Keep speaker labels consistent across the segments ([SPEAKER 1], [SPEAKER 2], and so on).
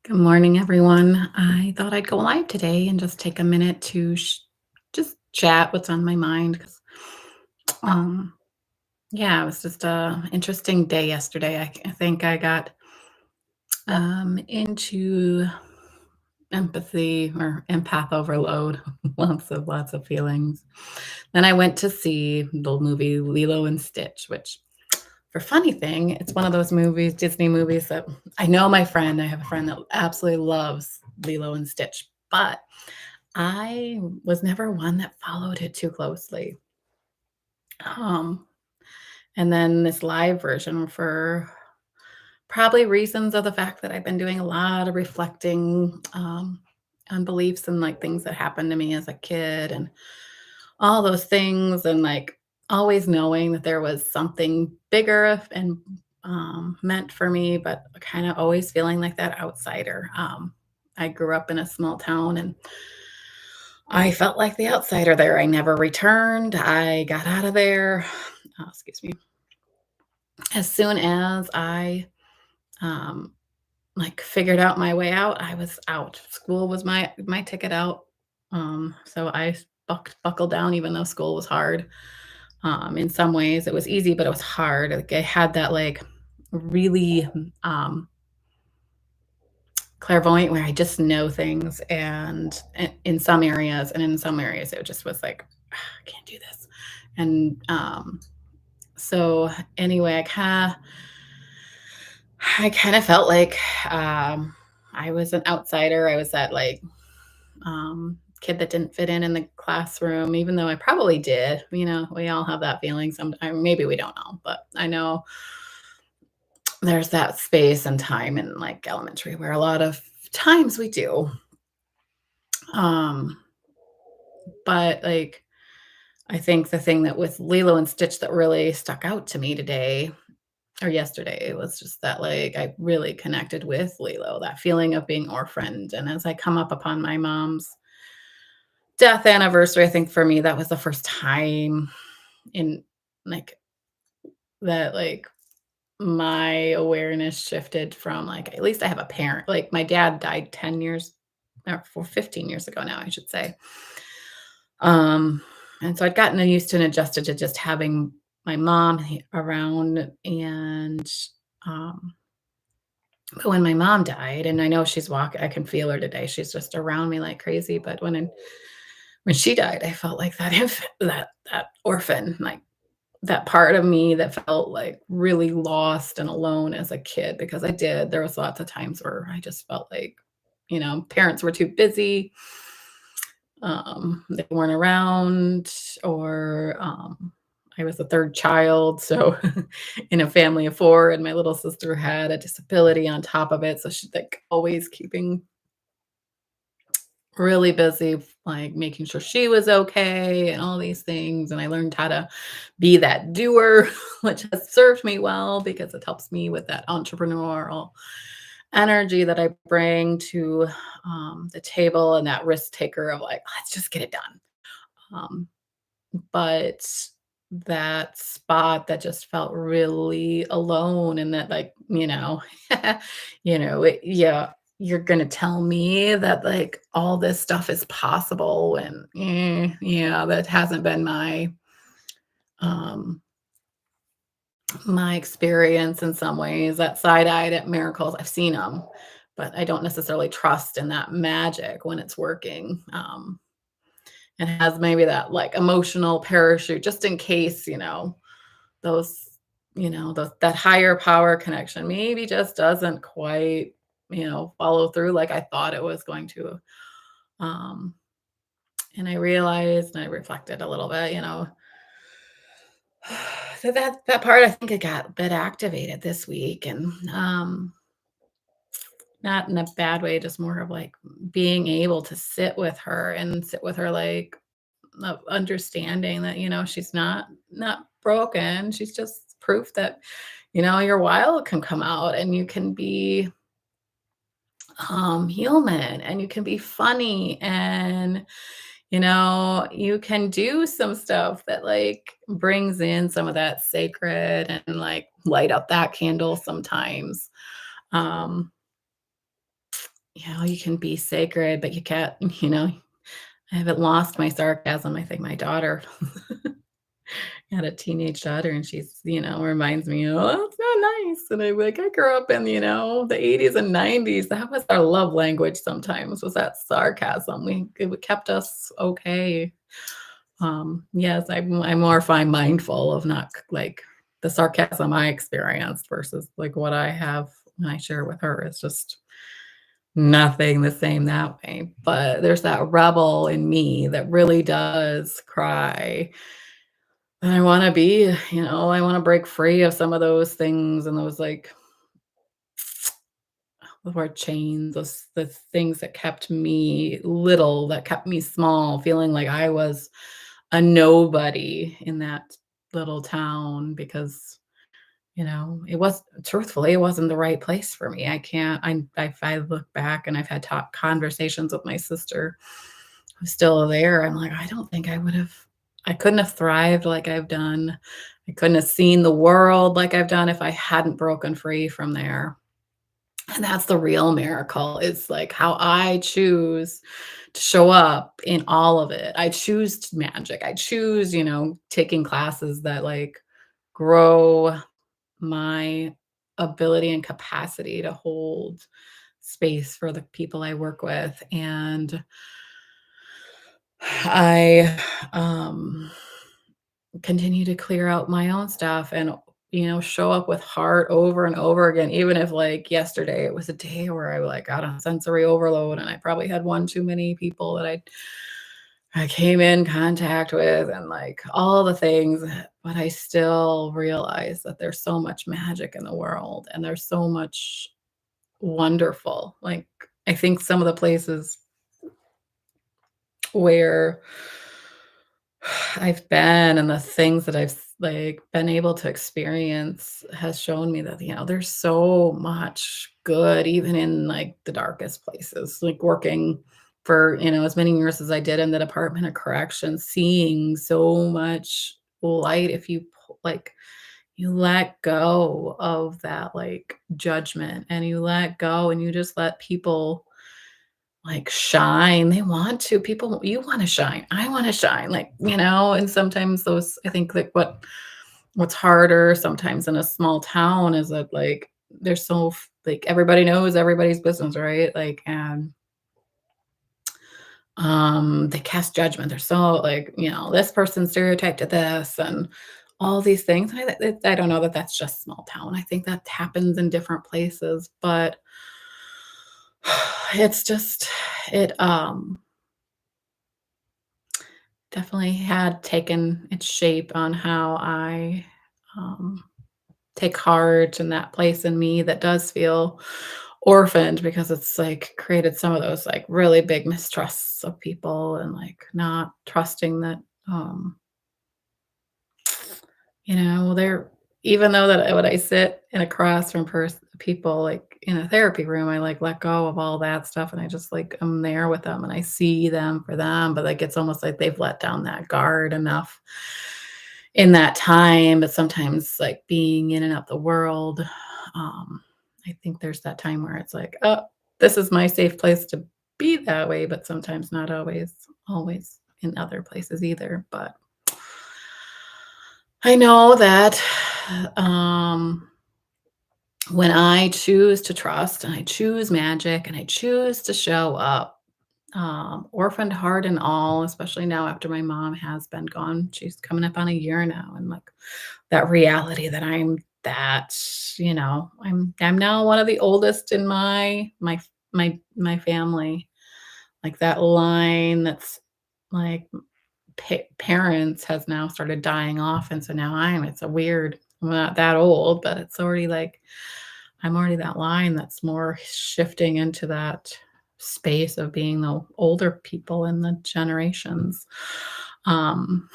[SPEAKER 1] Good morning, everyone. I thought I'd go live today and just take a minute to just chat what's on my mind. 'Cause, Um, yeah, it was just a interesting day yesterday. I think I got into empathy or empath overload, lots of feelings. Then I went to see the movie Lilo and Stitch, which for funny thing, it's one of those movies, Disney movies that I know I have a friend that absolutely loves Lilo and Stitch, but I was never one that followed it too closely. Um, and then this live version for probably reasons of the fact that I've been doing a lot of reflecting on beliefs and like things that happened to me as a kid and all those things and like always knowing that there was something bigger and meant for me, but kind of always feeling like that outsider. I grew up in a small town and I felt like the outsider there. I never returned. I got out of there. Excuse me. As soon as I um, like figured out my way out, I was out. School was my ticket out. So I buckled down, even though school was hard. In some ways, it was easy, but it was hard. Like I had that like really clairvoyant where I just know things, and in some areas, and in some areas, it just was like "Ah, I can't do this. And so anyway, I kind of felt like I was an outsider. I was that like kid that didn't fit in the classroom, even though I probably did. We all have that feeling sometimes. Maybe we don't know, but I know there's that space and time in like elementary where a lot of times we do. Um, but like I think the thing that with Lilo and Stitch that really stuck out to me today or yesterday was just that like I really connected with Lilo, that feeling of being orphaned. And as I come up upon my mom's death anniversary, I think for me that was the first time in like that like my awareness shifted from like at least I have a parent. Like my dad died 10 years or for 15 years ago now, I should say. Um and so I'd gotten used to and adjusted to just having my mom around and um but when my mom died, and I know she's walking, I can feel her today. She's just around me like crazy. But when she died, I felt like that infant, that orphan, like that part of me that felt like really lost and alone as a kid because I did. There was lots of times where I just felt like, parents were too busy, they weren't around, or I was the third child, so in a family of four, and my little sister had a disability on top of it, so she's like always keeping really busy, like making sure she was okay and all these things. And I learned how to be that doer, which has served me well because it helps me with that entrepreneurial energy that I bring to the table and that risk taker of like, let's just get it done. Um, but that spot that just felt really alone and that like, yeah, you're gonna tell me that like all this stuff is possible and yeah, that hasn't been um my experience in some ways. That side-eyed at miracles, I've seen them, but I don't necessarily trust in that magic when it's working. And has maybe that like emotional parachute just in case, those, that higher power connection maybe just doesn't quite, follow through like I thought it was going to. Um, and I realized and I reflected a little bit, so that part I think it got a bit activated this week and not in a bad way, just more of like being able to sit with her and sit with her like of understanding that, she's not broken. She's just proof that, your wild can come out and you can be human and you can be funny and you can do some stuff that like brings in some of that sacred and like light up that candle sometimes. Um you can be sacred, but you can't, I haven't lost my sarcasm. I think my daughter had a teenage daughter and she's, reminds me, "Oh, it's not nice." And I'm like, "I grew up in, the 80s and 90s. That was our love language sometimes, was that sarcasm. It kept us okay." Yes, I'm more fine mindful of not like the sarcasm I experienced versus like what I have when I share with her. It's just nothing the same that way. But there's that rebel in me that really does cry. And I want to be, I want to break free of some of those things and those like the word chains, those the things that kept me little, that kept me small, feeling like I was a nobody in that little town because, it was truthfully, it wasn't the right place for me. I can't if I look back and I've had talk conversations with my sister who's still there, I'm like, I don't think I couldn't have thrived like I've done. I couldn't have seen the world like I've done if I hadn't broken free from there. And that's the real miracle. It's like how I choose to show up in all of it. I choose magic. I choose, taking classes that like grow my ability and capacity to hold space for the people I work with. And I continue to clear out my own stuff and show up with heart over and over again, even if like yesterday it was a day where I like got a sensory overload and I probably had one too many people that I came in contact with and like all the things, but I still realize that there's so much magic in the world and there's so much wonderful. Like I think some of the places where I've been and the things that like been able to experience has shown me that there's so much good even in like the darkest places. Like working for as many years as I did in the Department of Corrections, seeing so much light if like you let go of that like judgment and you let go and you just let people like, shine, they want to, people you wanna shine, I wanna shine, like, and sometimes those I think, like, what's harder sometimes in a small town is that, like, they're so like, everybody knows everybody's business, right? Like, and, they cast judgment, they're so, like, "This person stereotyped to this," and all these things, and I don't know that that's just small town, I think that happens in different places, but it's just it, definitely had taken its shape on how I, um, take heart in that place in me that does feel orphaned because it's, like, created some of those, like, really big mistrusts of people and, like, not trusting that, um, they're even though that when I sit in a class from people, like, in a therapy room, I, like, let go of all that stuff, and I just, like, am there with them, and I see them for them, but, like, it's almost like they've let down that guard enough in that time, but sometimes, like, being in and out the world, I think there's that time where it's like, "Oh, this is my safe place to be that way," but sometimes not always in other places either, but I know that, um, when I choose to trust and I choose magic and I choose to show up, orphaned heart and all, especially now after my mom has been gone. She's coming up on a year now, and like that reality that I'm now one of the oldest in my family. Like that line that's like parents has now started dying off, and so now it's a weird. I'm not that old, but it's already like I'm already that line that's more shifting into that space of being the older people in the generations. Um,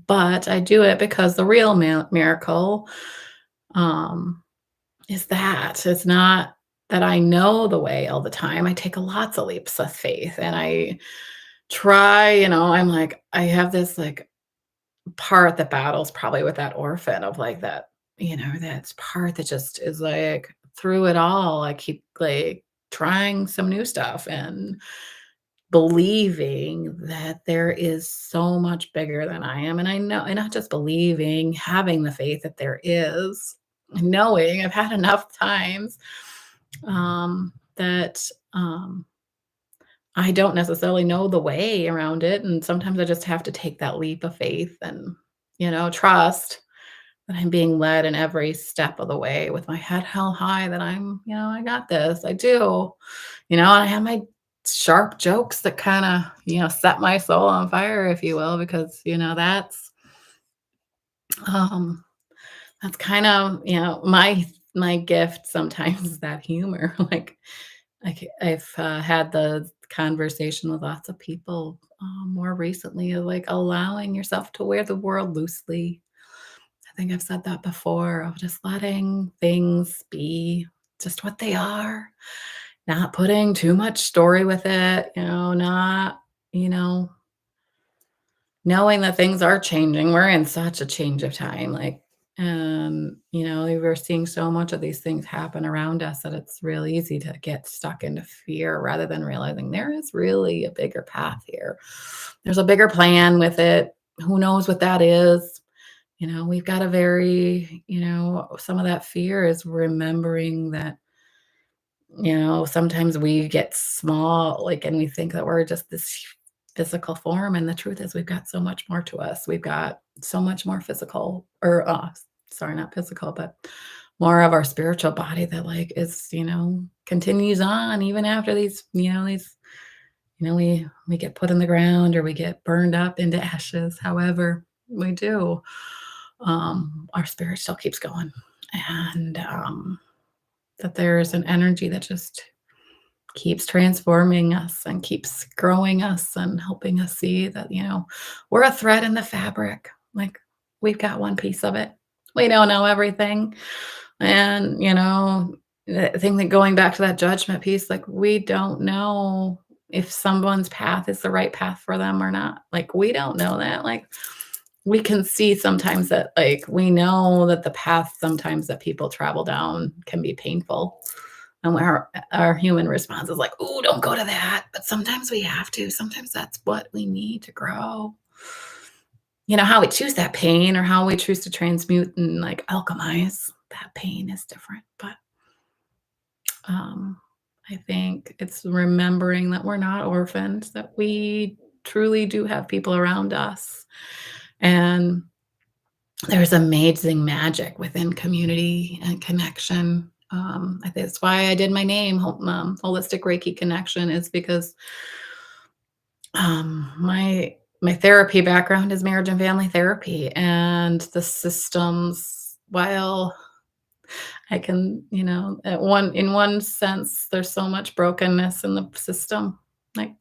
[SPEAKER 1] but I do it because the real miracle um, is that it's not that I know the way all the time. I take lots of leaps of faith and I try, I'm like, I have this like part that battles probably with that orphan of like that, that part that just is like through it all. I keep like trying some new stuff and believing that there is so much bigger than I am. And I know, and not just believing, having the faith that there is, knowing I've had enough times that I don't necessarily know the way around it. And sometimes I just have to take that leap of faith and, trust that I'm being led in every step of the way with my head held high that I got this. I do. I have my sharp jokes that kind of, set my soul on fire, if you will, because, um that's kind of, my gift sometimes is that humor. I've had the conversation with lots of people more recently of like allowing yourself to wear the world loosely. I think I've said that before of just letting things be just what they are, not putting too much story with it, not, you know, knowing that things are changing. We're in such a change of time. And, we're seeing so much of these things happen around us that it's really easy to get stuck into fear rather than realizing there is really a bigger path here. There's a bigger plan with it. Who knows what that is? We've got a very, some of that fear is remembering that, sometimes we get small, and we think that we're just this physical form. And the truth is, we've got so much more to us. We've got so much more physical, or, sorry, not physical, but more of our spiritual body that, is, continues on even after we get put in the ground or we get burned up into ashes, however we do. Our spirit still keeps going. And that there's an energy that just keeps transforming us and keeps growing us and helping us see that, we're a thread in the fabric. We've got one piece of it. We don't know everything. And, I think that going back to that judgment piece, we don't know if someone's path is the right path for them or not. We don't know that. We can see sometimes that, we know that the path sometimes that people travel down can be painful. And our human response is like, "Oh, don't go to that." But sometimes we have to. Sometimes that's what we need to grow. How we choose that pain or how we choose to transmute and alchemize that pain is different. But um, I think it's remembering that we're not orphans, that we truly do have people around us. And there's amazing magic within community and connection. I think that's why I did my name, Holistic Reiki Connection, is because my therapy background is marriage and family therapy, and the systems. While I can, in one sense, there's so much brokenness in the system.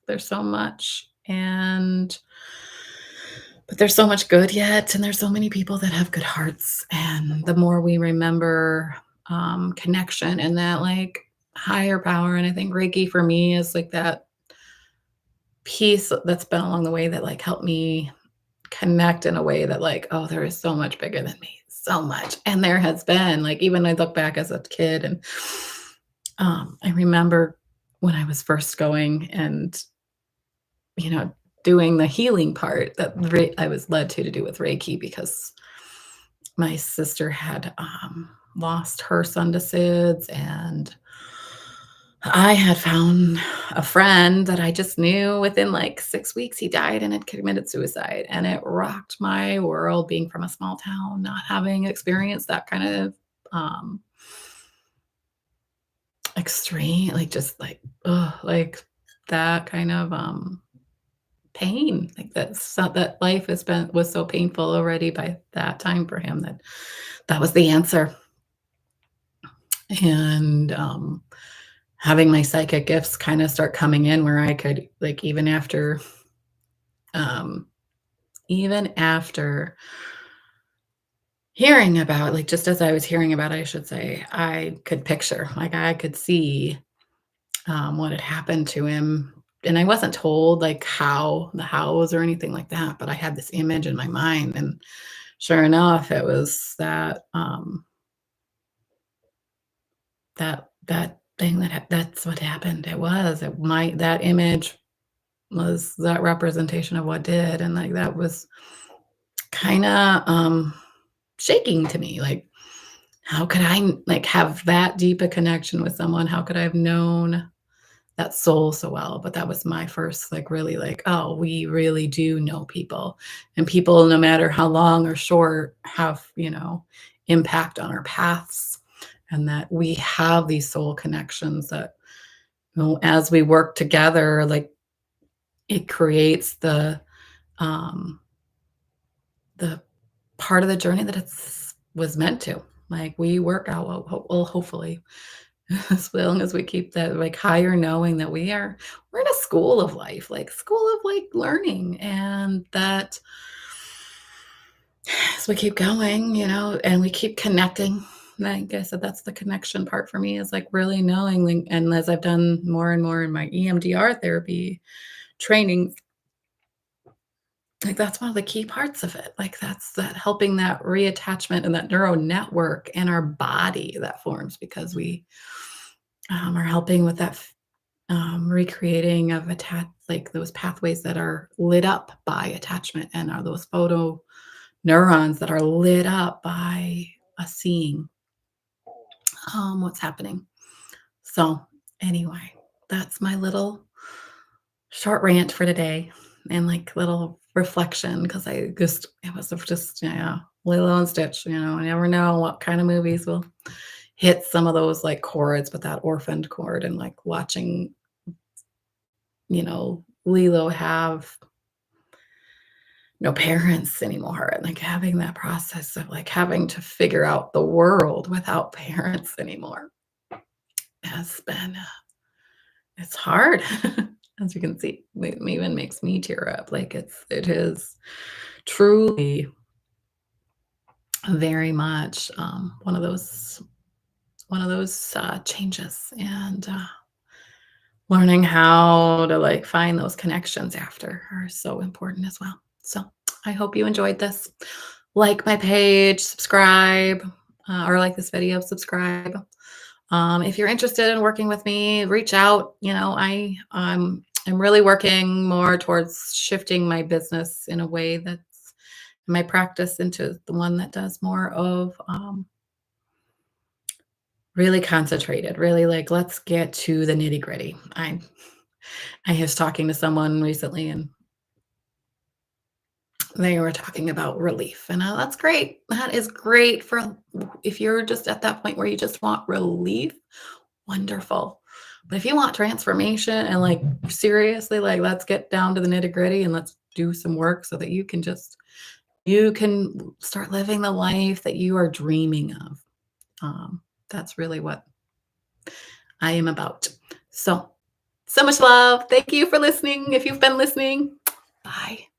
[SPEAKER 1] There's so much, but there's so much good yet, and there's so many people that have good hearts. And the more we remember connection and that higher power, and I think Reiki for me is that piece that's been along the way that helped me connect in a way that oh, there is so much bigger than me, so much. And there has been even I look back as a kid and I remember when I was first going and doing the healing part that I was led to do with Reiki, because my sister had lost her son to SIDS, and I had found a friend that I just knew within 6 weeks he died and had committed suicide. And it rocked my world, being from a small town, not having experienced that kind of extreme, ugh, that kind of pain. That life was so painful already by that time for him that was the answer. And having my psychic gifts kind of start coming in where I could um even after hearing about, just as I was hearing about, I should say, I could picture, I could see what had happened to him. And I wasn't told how the hows or anything like that, but I had this image in my mind. And sure enough, it was that thing that's what happened. That image was that representation of what did, and, like, that was kinda, shaking to me, like, how could I, like, have that deep a connection with someone? How could I have known that soul so well? But that was my first, like, really, like, "Oh, we really do know people." And people, no matter how long or short, have, impact on our paths, and that we have these soul connections that, as we work together, like, it creates um, the part of the journey that it's was meant to. Like, we work out well, hopefully, as long as we keep that, like, higher knowing that we're in a school of life, like, school of, like, learning, and that as we keep going, and we keep connecting, like I said, that's the connection part for me, is, like, really knowing, like, and as I've done more and more in my EMDR therapy training, like, that's one of the key parts of it. Like, that's that helping that reattachment and that neural network in our body that forms because we, are helping with that recreating of attach like, those pathways that are lit up by attachment and are those photo neurons that are lit up by us seeing, what's happening. So, anyway, that's my little short rant for today and, like, little reflection because it was just, yeah, Lilo and Stitch, I never know what kind of movies will hit some of those, like, chords with that orphaned chord and, like, watching, Lilo have no parents anymore and, like, having that process of, like, having to figure out the world without parents anymore has been, it's hard. As you can see, it even makes me tear up, like, it is truly very much, one of those changes, and, learning how to, like, find those connections after are so important as well. So, I hope you enjoyed this. Like my page, subscribe, or like this video, subscribe. If you're interested in working with me, reach out. I'm really working more towards shifting my business in a way that's my practice into the one that does more of, really concentrated, really, like, let's get to the nitty gritty. I was talking to someone recently, and they were talking about relief, and, that's great. That is great for if you're just at that point where you just want relief, wonderful. But if you want transformation and, like, seriously, like, let's get down to the nitty-gritty and let's do some work so that you can start living the life that you are dreaming of. That's really what I am about. So, so much love. Thank you for listening if you've been listening. Bye.